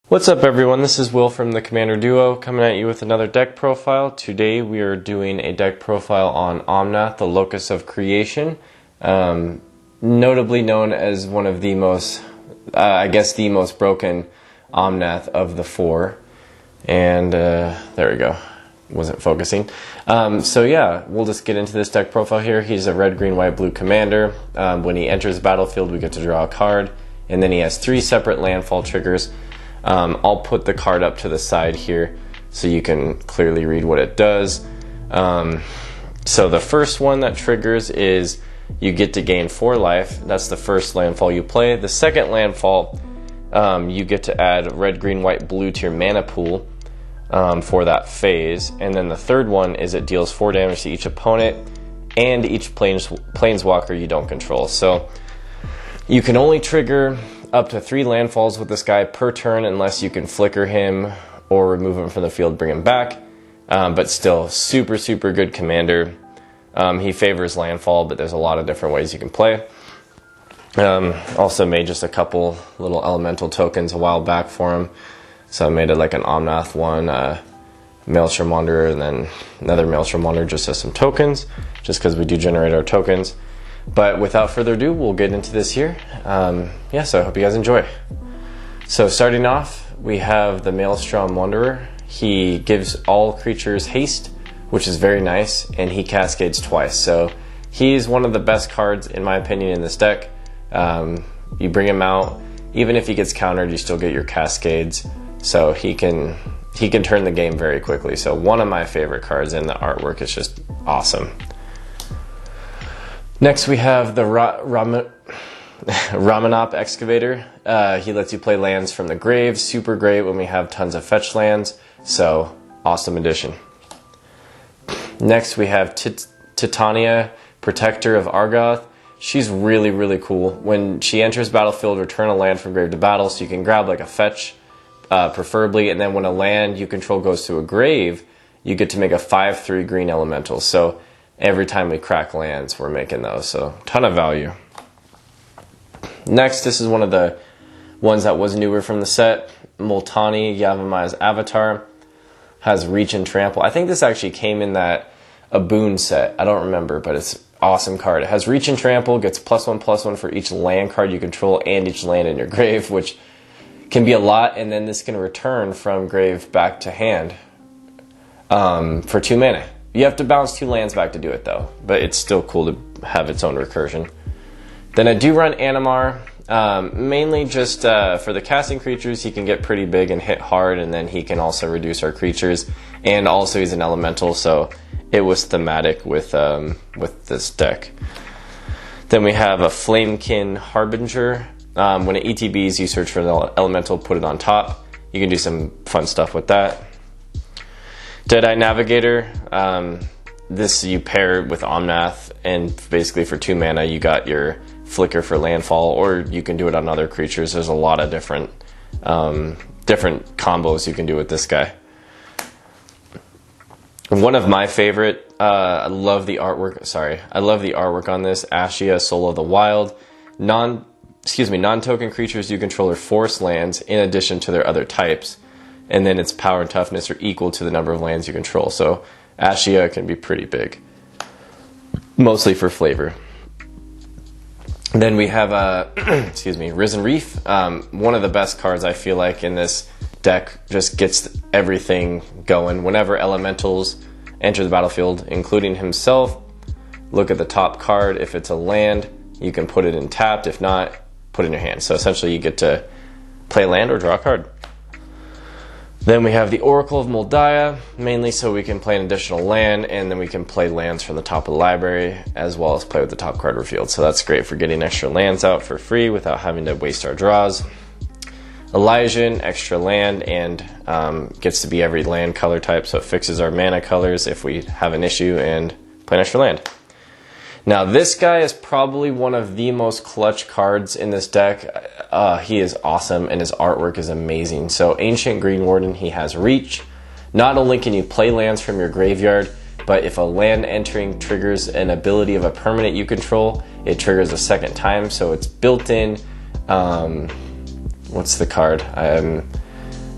What's up everyone, this is Will from the Commander Duo coming at you with another deck profile. Today we are doing a deck profile on Omnath, the Locus of Creation, notably known as one of the most, I guess the most broken Omnath of the four. And there we go, wasn't focusing. So yeah, we'll just get into this deck profile here. He's a red, green, white, blue commander. When he enters the battlefield we get to draw a card, and then he has 3 separate landfall triggers. I'll put the card up to the side here so you can clearly read what it does. So the first one that triggers is you get to gain 4 life. That's the first landfall you play. The second landfall, you get to add red, green, white, blue to your mana pool for that phase. And then the third one is it deals 4 damage to each opponent and each planeswalker you don't control. So you can only trigger up to 3 landfalls with this guy per turn unless you can flicker him or remove him from the field, bring him back. But still, super good commander. He favors landfall, but there's a lot of different ways you can play. Also made just a couple little elemental tokens a while back for him. So I made it like an Omnath one, Maelstrom Wanderer, and then another Maelstrom Wanderer just as some tokens, just because we do generate our tokens. But without further ado, we'll get into this here. Yeah, so I hope you guys enjoy. So starting off, we have the Maelstrom Wanderer. He gives all creatures haste, which is very nice, and he cascades twice. So he's one of the best cards, in my opinion, in this deck. You bring him out, even if he gets countered, you still get your cascades. So he can turn the game very quickly. So one of my favorite cards, and the artwork is just awesome. Next we have the Ramanop Excavator. He lets you play lands from the grave. Super great when we have tons of fetch lands. So, awesome addition. Next we have Titania, Protector of Argoth. She's really cool. When she enters battlefield, return a land from grave to battle. So you can grab like a fetch, preferably. And then when a land you control goes to a grave, you get to make a 5/3 green elemental. So every time we crack lands, we're making those, so ton of value. Next, this is one of the ones that was newer from the set. Multani, Yavimai's Avatar, has Reach and Trample. I think this actually came in that a boon set. I don't remember, but it's an awesome card. It has Reach and Trample, gets +1/+1 for each land card you control and each land in your grave, which can be a lot, and then this can return from grave back to hand for 2 mana. You have to bounce 2 lands back to do it though, but it's still cool to have its own recursion. Then I do run Anamar, mainly just for the casting creatures. He can get pretty big and hit hard, and then he can also reduce our creatures, and also he's an elemental, so it was thematic with this deck. Then we have a Flamekin Harbinger. When it ETBs, you search for the elemental, put it on top. You can do some fun stuff with that. Eye Navigator, this you pair with Omnath, and basically for 2 mana you got your flicker for landfall, or you can do it on other creatures. There's a lot of different combos you can do with this guy. One of my favorite, I love the artwork on this. Ashia, Soul of the Wild. Non-token creatures you control are forest lands in addition to their other types. And then its power and toughness are equal to the number of lands you control. So Ashia can be pretty big, mostly for flavor. Then we have Risen Reef. One of the best cards I feel like in this deck. Just gets everything going. Whenever elementals enter the battlefield, including himself, look at the top card. If it's a land, you can put it in tapped. If not, put it in your hand. So essentially you get to play a land or draw a card. Then we have the Oracle of Muldaya, mainly so we can play an additional land, and then we can play lands from the top of the library, as well as play with the top card revealed. So that's great for getting extra lands out for free without having to waste our draws. Elysian, extra land, and gets to be every land color type, so it fixes our mana colors if we have an issue and play an extra land. Now this guy is probably one of the most clutch cards in this deck. He is awesome and his artwork is amazing. So Ancient Green Warden, he has reach. Not only can you play lands from your graveyard, but if a land entering triggers an ability of a permanent you control, it triggers a second time. So it's built in, what's the card?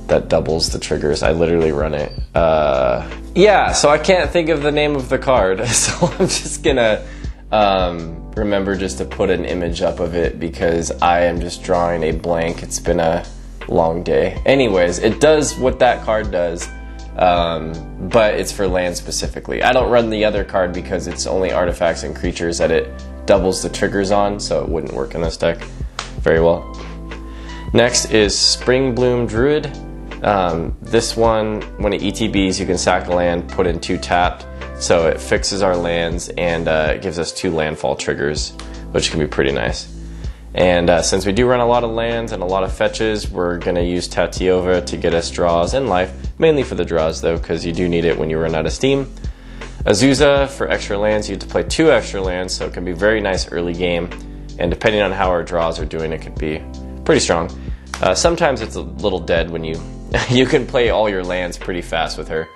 that doubles the triggers. I literally run it. Yeah, so I can't think of the name of the card, so I'm just gonna remember just to put an image up of it because I am just drawing a blank. It's been a long day. Anyways, it does what that card does, but it's for land specifically. I don't run the other card because it's only artifacts and creatures that it doubles the triggers on, so it wouldn't work in this deck very well. Next is Springbloom Druid. This one, when it ETBs, you can sack a land, put in 2 tapped, so it fixes our lands and it gives us 2 landfall triggers, which can be pretty nice. And since we do run a lot of lands and a lot of fetches, we're going to use Tatiova to get us draws and life, mainly for the draws though, because you do need it when you run out of steam. Azusa for extra lands. You get to play 2 extra lands, so it can be very nice early game, and depending on how our draws are doing, it could be pretty strong. Sometimes it's a little dead when you can play all your lands pretty fast with her.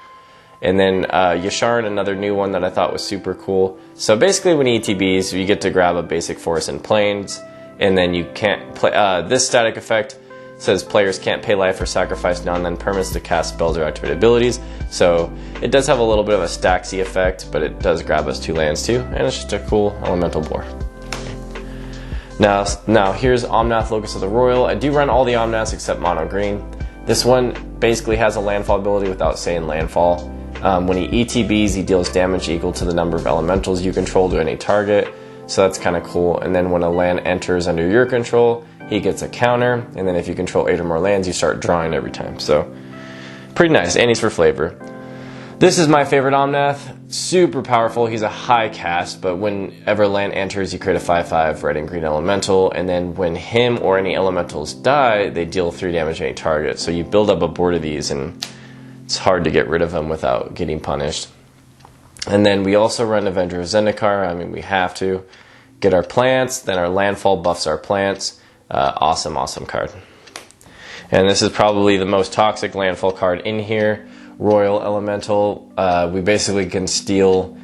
And then Yasharn, another new one that I thought was super cool. So basically when ETBs, you get to grab a basic forest and plains, and then you can't play. This static effect says players can't pay life or sacrifice non-land permanents to cast spells or activate abilities. So it does have a little bit of a Staxy effect, but it does grab us 2 lands too, and it's just a cool elemental boar. Now here's Omnath, Locus of the Royal. I do run all the Omnaths except mono green. This one basically has a landfall ability without saying landfall. When he ETBs, he deals damage equal to the number of elementals you control to any target. So that's kind of cool. And then when a land enters under your control, he gets a counter. And then if you control 8 or more lands, you start drawing every time. So pretty nice. And he's for flavor. This is my favorite Omnath. Super powerful. He's a high cast, but whenever land enters, you create a 5/5 red and green elemental, and then when him or any elementals die, they deal 3 damage to any target. So you build up a board of these, and it's hard to get rid of them without getting punished. And then we also run Avenger of Zendikar. I mean, we have to get our plants, then our landfall buffs our plants. Awesome card. And this is probably the most toxic landfall card in here. Royal Elemental. We basically can steal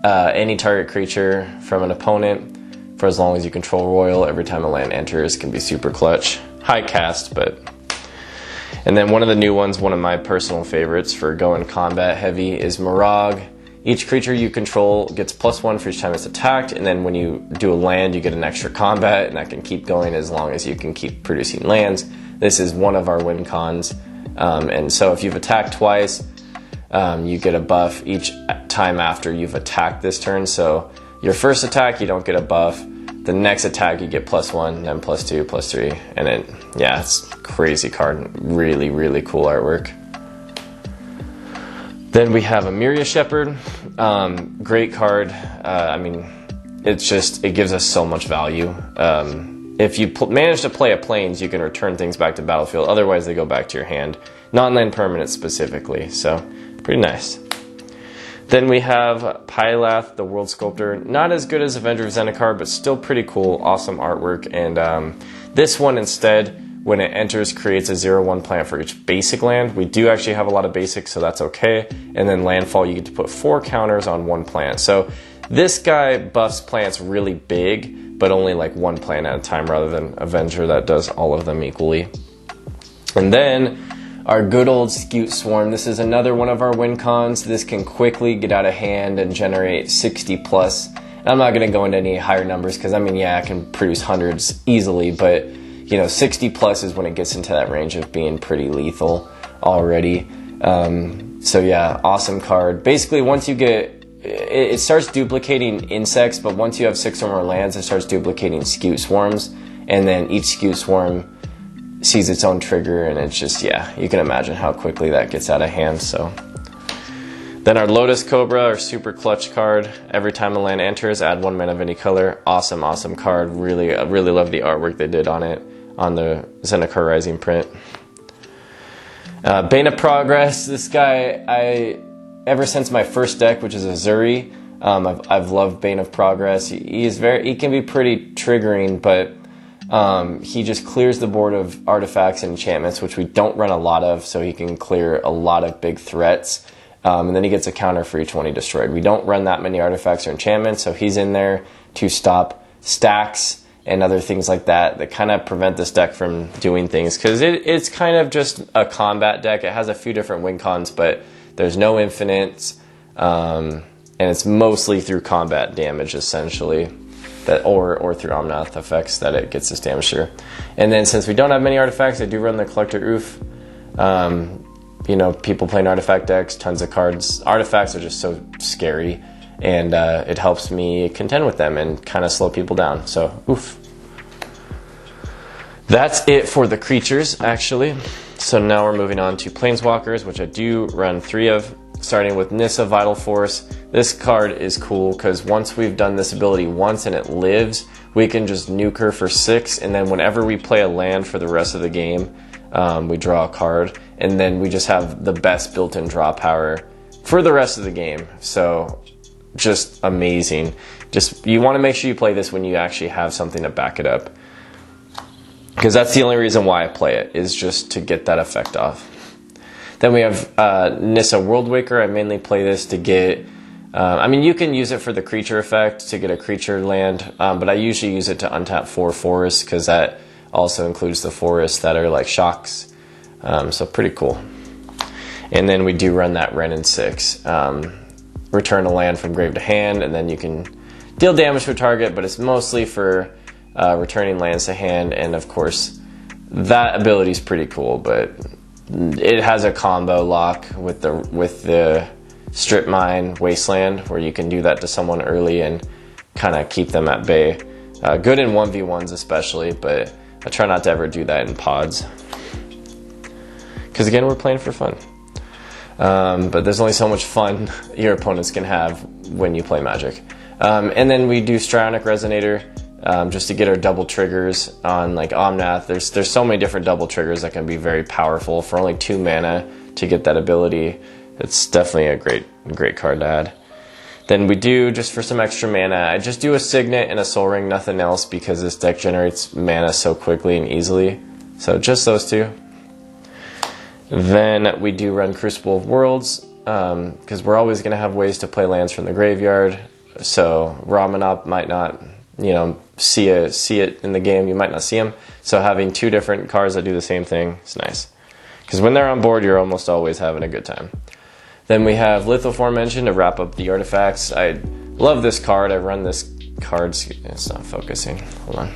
any target creature from an opponent for as long as you control Royal. Every time a land enters, can be super clutch. High cast, but... And then one of the new ones, one of my personal favorites for going combat heavy, is Maraud. Each creature you control gets +1 for each time it's attacked, and then when you do a land, you get an extra combat, and that can keep going as long as you can keep producing lands. This is one of our win cons. And so if you've attacked twice, you get a buff each time after you've attacked this turn. So your first attack, you don't get a buff. The next attack, you get +1, then +2, +3. And then, yeah, it's a crazy card. Really, really cool artwork. Then we have Ameria Shepherd. Great card. I mean, it gives us so much value. If you manage to play a plains, you can return things back to battlefield. Otherwise, they go back to your hand. Non-land permanent specifically, so pretty nice. Then we have Pylath, the World Sculptor. Not as good as Avenger of Zendikar, but still pretty cool. Awesome artwork. And this one instead, when it enters, creates a 0/1 plant for each basic land. We do actually have a lot of basics, so that's okay. And then landfall, you get to put 4 counters on 1 plant. So this guy buffs plants really big, but only like 1 plant at a time rather than Avenger that does all of them equally. And then our good old Scute Swarm. This is another one of our win cons. This can quickly get out of hand and generate 60 plus. And I'm not going to go into any higher numbers because, I mean, yeah, I can produce hundreds easily, but, you know, 60 plus is when it gets into that range of being pretty lethal already. So yeah, awesome card. Basically, once you get... It starts duplicating insects, but once you have 6 or more lands, it starts duplicating Scute Swarms, and then each Scute Swarm sees its own trigger, and it's just, yeah, you can imagine how quickly that gets out of hand. So then our Lotus Cobra, our super clutch card. Every time a land enters, add 1 mana of any color. Awesome card. Really love the artwork they did on it, on the Zendikar Rising print. Bane of Progress. This guy, ever since my first deck, which is Azuri, I've loved Bane of Progress. He can be pretty triggering, but he just clears the board of artifacts and enchantments, which we don't run a lot of, so he can clear a lot of big threats. And then he gets a counter for each one he destroyed. We don't run that many artifacts or enchantments, so he's in there to stop stacks and other things like that kind of prevent this deck from doing things, because it's kind of just a combat deck. It has a few different win cons, but there's no infinites, and it's mostly through combat damage essentially, that or through Omnath effects that it gets this damage through. And then since we don't have many artifacts, I do run the Collector Oof. You know, people playing artifact decks, tons of cards. Artifacts are just so scary, and it helps me contend with them and kind of slow people down. So, oof. That's it for the creatures, actually. So now we're moving on to Planeswalkers, which I do run 3 of, starting with Nissa Vital Force. This card is cool because once we've done this ability once and it lives, we can just nuke her for 6, and then whenever we play a land for the rest of the game, we draw a card, and then we just have the best built-in draw power for the rest of the game. So just amazing. Just, you want to make sure you play this when you actually have something to back it up, because that's the only reason why I play it, is just to get that effect off. Then we have Nissa Worldwaker. I mainly play this to get, I mean, you can use it for the creature effect to get a creature land, but I usually use it to untap 4 forests, because that also includes the forests that are like shocks. So pretty cool. And then we do run that Wrenn and 6. Return a land from grave to hand, and then you can deal damage to a target, but it's mostly for returning lands to hand. And of course, that ability is pretty cool, but it has a combo lock with the Strip Mine Wasteland, where you can do that to someone early and kind of keep them at bay. Good in 1v1s especially, but I try not to ever do that in pods, because again, we're playing for fun. But there's only so much fun your opponents can have when you play Magic. And then we do Strionic Resonator, just to get our double triggers on like Omnath. There's so many different double triggers that can be very powerful. For only 2 mana to get that ability, it's definitely a great card to add. Then we do, just for some extra mana, I just do a Signet and a Soul Ring, nothing else, because this deck generates mana so quickly and easily. So just those 2. Then we do run Crucible of Worlds, because we're always going to have ways to play lands from the graveyard. So Ramanop might not, you know, see it in the game. You might not see them. So having 2 different cards that do the same thing is nice, because when they're on board, you're almost always having a good time. Then we have Lithoform Engine to wrap up the artifacts. I love this card. I run this card. It's not focusing. Hold on.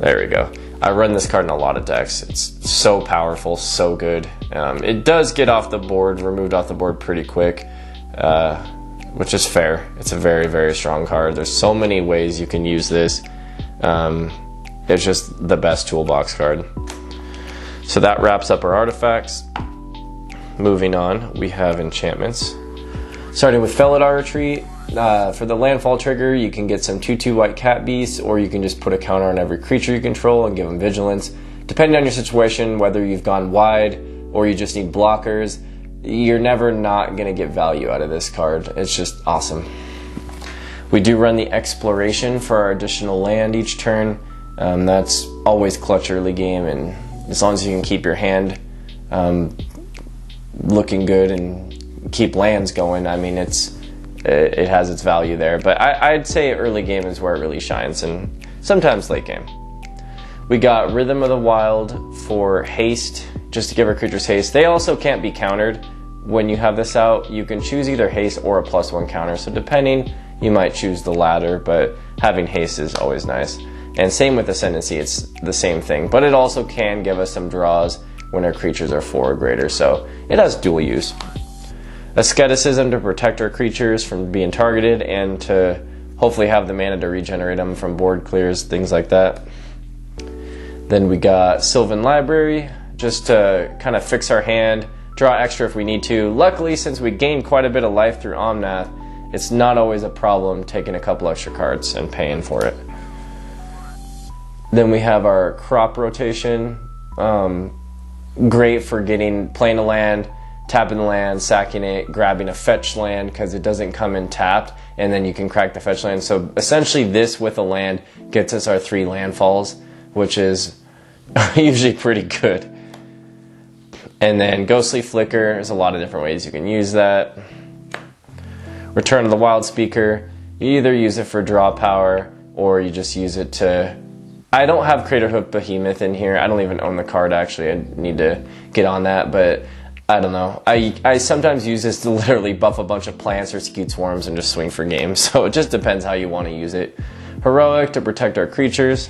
There we go. I run this card in a lot of decks. It's so powerful, so good. It does get off the board, removed off the board pretty quick, which is fair. It's a very, very strong card. There's so many ways you can use this. It's just the best toolbox card. So that wraps up our artifacts. Moving on, we have enchantments. Starting with Felidar Retreat. For the landfall trigger, you can get some 2/2 white cat beasts, or you can just put a counter on every creature you control and give them vigilance. Depending on your situation, whether you've gone wide or you just need blockers, you're never not going to get value out of this card. It's just awesome. We do run the Exploration for our additional land each turn. That's always clutch early game, and as long as you can keep your hand looking good and keep lands going, I mean, it has its value there. But I'd say early game is where it really shines, and sometimes late game. We got Rhythm of the Wild for haste, just to give our creatures haste. They also can't be countered when you have this out. You can choose either haste or a +1 counter, so depending, you might choose the latter, but having haste is always nice. And same with Ascendancy, it's the same thing, but it also can give us some draws when our creatures are 4 or greater, so it has dual use. Asceticism to protect our creatures from being targeted, and to hopefully have the mana to regenerate them from board clears, things like that. Then we got Sylvan Library, just to kind of fix our hand, draw extra if we need to. Luckily, since we gained quite a bit of life through Omnath, it's not always a problem taking a couple extra cards and paying for it. Then we have our Crop Rotation. Great for playing a land, tapping the land, sacking it, grabbing a fetch land, because it doesn't come in tapped, and then you can crack the fetch land. So essentially this with a land gets us our 3 landfalls, which is usually pretty good. And then Ghostly Flicker, there's a lot of different ways you can use that. Return of the Wild Speaker, you either use it for draw power, or you just use it to... I don't have Craterhoof Behemoth in here. I don't even own the card, actually. I need to get on that, but I don't know. I sometimes use this to literally buff a bunch of plants or Skeet Swarms and just swing for games, so it just depends how you want to use it. Heroic to protect our creatures.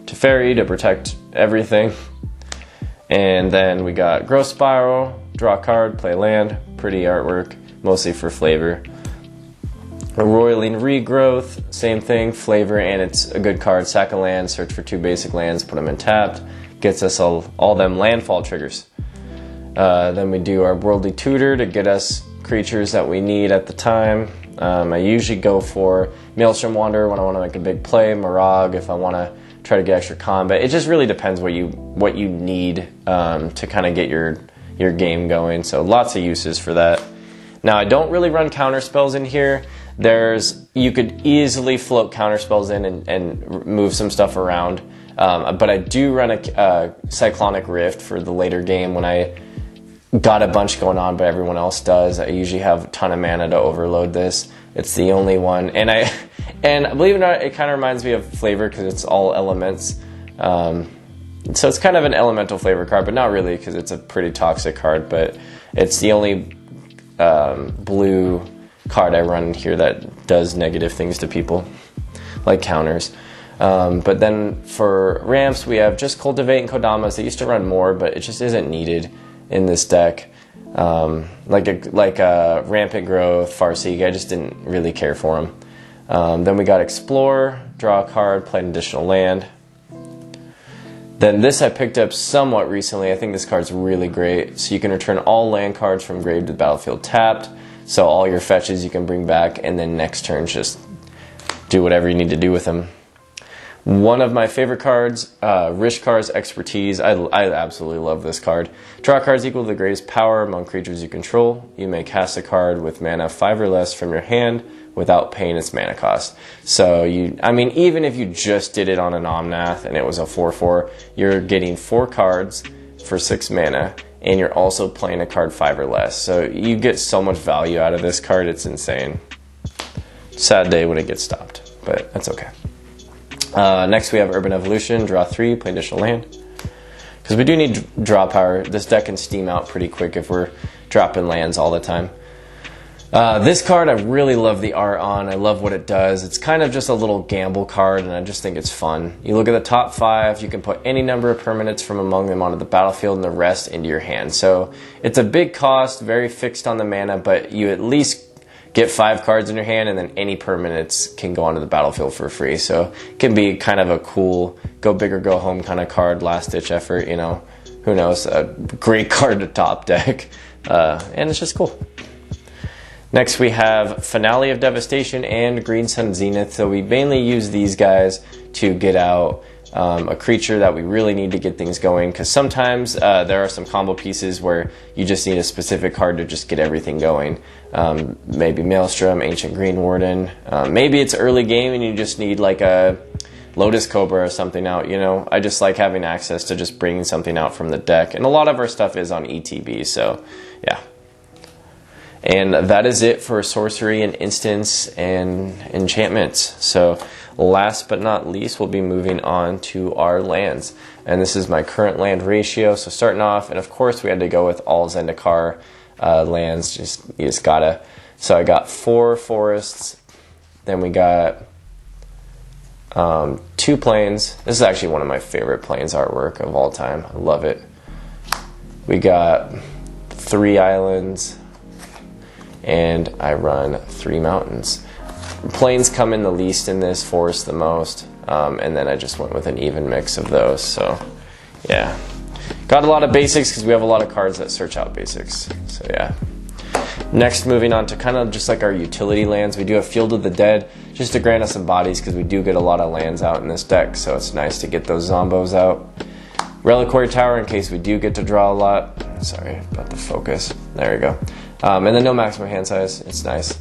Teferi to protect everything. And then we got Growth Spiral, draw a card, play land. Pretty artwork, mostly for flavor. A Roiling Regrowth, same thing, flavor, and it's a good card. Sack a land, search for 2 basic lands, put them in tapped. Gets us all them landfall triggers. Then we do our Worldly Tutor to get us creatures that we need at the time. I usually go for Maelstrom Wanderer when I want to make a big play, Maraud if I want to try to get extra combat. It just really depends what you need to kind of get your game going. So lots of uses for that. Now I don't really run counter spells in here. You could easily float counter spells in and move some stuff around. But I do run a Cyclonic Rift for the later game when I got a bunch going on, but everyone else does. I usually have a ton of mana to overload this. It's the only one, and believe it or not, it kind of reminds me of flavor because it's all elements. So it's kind of an elemental flavor card, but not really because it's a pretty toxic card. But it's the only blue card I run here that does negative things to people, like counters. But then for ramps, we have just Cultivate and Kodamas. They used to run more, but it just isn't needed in this deck. Like a Rampant Growth, Farseek, I just didn't really care for them. Then we got Explore, draw a card, play an additional land. Then this I picked up somewhat recently. I think this card's really great. So you can return all land cards from grave to the battlefield tapped. So all your fetches you can bring back, and then next turn just do whatever you need to do with them. One of my favorite cards, Rishkar's Expertise. I absolutely love this card. Draw cards equal to the greatest power among creatures you control. You may cast a card with mana 5 or less from your hand without paying its mana cost. So even if you just did it on an Omnath and it was a 4/4, you're getting 4 cards for 6 mana, and you're also playing a card 5 or less. So you get so much value out of this card, it's insane. Sad day when it gets stopped, but that's okay. Next we have Urban Evolution, draw 3, play additional land. Because we do need draw power. This deck can steam out pretty quick if we're dropping lands all the time. This card I really love the art on. I love what it does. It's kind of just a little gamble card, and I just think it's fun. You look at the top 5, you can put any number of permanents from among them onto the battlefield and the rest into your hand. So it's a big cost, very fixed on the mana, but you at least get 5 cards in your hand, and then any permanents can go onto the battlefield for free. So it can be kind of a cool go big or go home kind of card, last ditch effort, who knows, a great card to top deck. And it's just cool. Next we have Finale of Devastation and Green Sun Zenith. So we mainly use these guys to get out a creature that we really need to get things going, because sometimes there are some combo pieces where you just need a specific card to just get everything going. Maybe Maelstrom, Ancient Green Warden. Maybe it's early game and you just need like a Lotus Cobra or something out. I just like having access to just bringing something out from the deck, and a lot of our stuff is on ETB, so yeah. And that is it for sorcery and instants and enchantments. So last but not least, we'll be moving on to our lands. And this is my current land ratio. So starting off, and of course we had to go with all Zendikar lands. You just gotta. So I got 4 forests. Then we got 2 plains. This is actually one of my favorite plains artwork of all time. I love it. We got 3 islands. And I run 3 mountains. Plains come in the least in this, forest the most, and then I just went with an even mix of those. So yeah, got a lot of basics because we have a lot of cards that search out basics. So yeah. Next, moving on to kind of just like our utility lands, we do have Field of the Dead just to grant us some bodies, because we do get a lot of lands out in this deck, so it's nice to get those zombos out. Reliquary Tower in case we do get to draw a lot. Sorry about the focus. There we go. And then no maximum hand size. It's nice.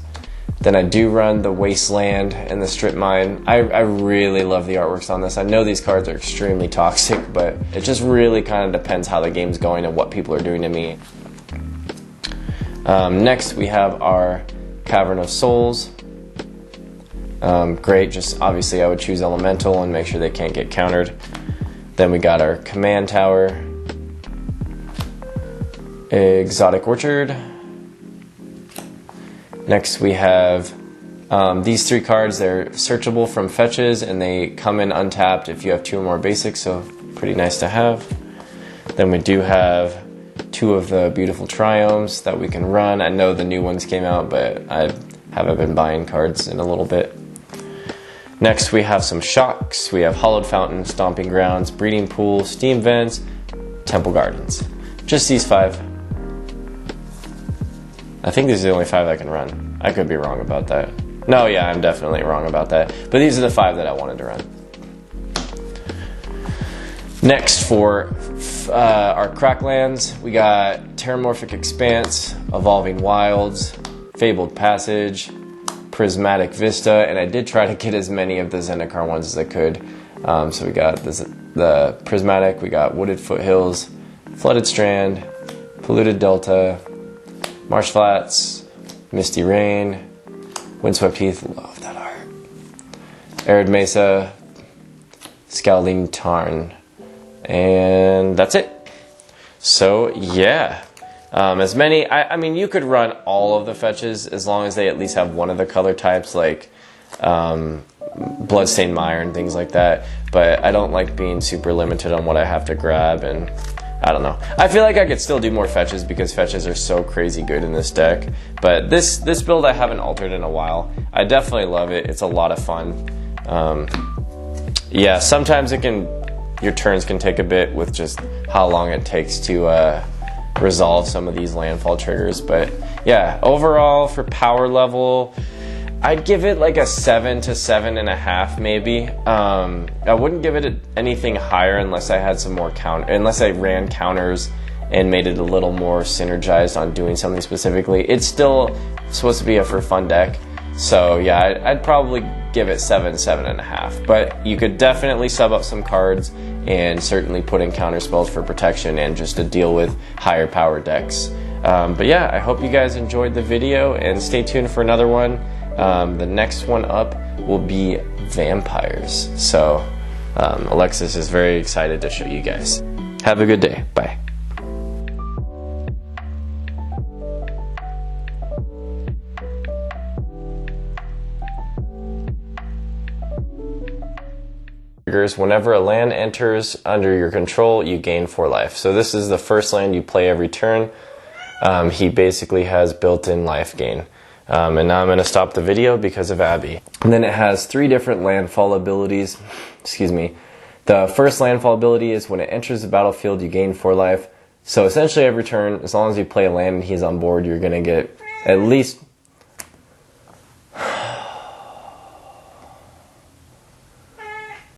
Then I do run the Wasteland and the Strip Mine. I really love the artworks on this. I know these cards are extremely toxic, but it just really kind of depends how the game's going and what people are doing to me. Next we have our Cavern of Souls. great. Just obviously I would choose Elemental and make sure they can't get countered. Then we got our Command Tower, Exotic Orchard. Next we have these 3 cards. They're searchable from fetches and they come in untapped if you have 2 or more basics, so pretty nice to have. Then we do have 2 of the beautiful Triomes that we can run. I know the new ones came out, but I haven't been buying cards in a little bit. Next we have some Shocks. We have Hollowed Fountain, Stomping Grounds, Breeding Pool, Steam Vents, Temple Gardens. Just these 5. I think these are the only 5 I can run. I could be wrong about that. No, yeah, I'm definitely wrong about that. But these are the 5 that I wanted to run. Next for our Cracklands, we got Terramorphic Expanse, Evolving Wilds, Fabled Passage, Prismatic Vista, and I did try to get as many of the Zendikar ones as I could. So we got the Prismatic, we got Wooded Foothills, Flooded Strand, Polluted Delta, Marsh Flats, Misty Rain, Windswept Heath, love that art, Arid Mesa, Scalding Tarn, and that's it. So yeah, as many, I mean you could run all of the fetches as long as they at least have one of the color types, like Bloodstained Mire and things like that, but I don't like being super limited on what I have to grab, and I don't know. I feel like I could still do more fetches because fetches are so crazy good in this deck, but this build I haven't altered in a while. I definitely love it. It's a lot of fun. Yeah, sometimes your turns can take a bit with just how long it takes to resolve some of these landfall triggers, but yeah, overall for power level, I'd give it like a 7 to 7.5 maybe. I wouldn't give it anything higher unless I had some more unless I ran counters and made it a little more synergized on doing something specifically. It's still supposed to be a for fun deck, so yeah, I'd probably give it 7.5. But you could definitely sub up some cards and certainly put in counter spells for protection and just to deal with higher power decks. But yeah, I hope you guys enjoyed the video and stay tuned for another one. The next one up will be vampires. So Alexis is very excited to show you guys. Have a good day. Bye. Whenever a land enters under your control, you gain 4 life. So this is the first land you play every turn. He basically has built-in life gain. And now I'm going to stop the video because of Abby. And then it has 3 different landfall abilities. Excuse me. The first landfall ability is when it enters the battlefield, you gain 4 life. So essentially every turn, as long as you play a land and he's on board, you're going to get at least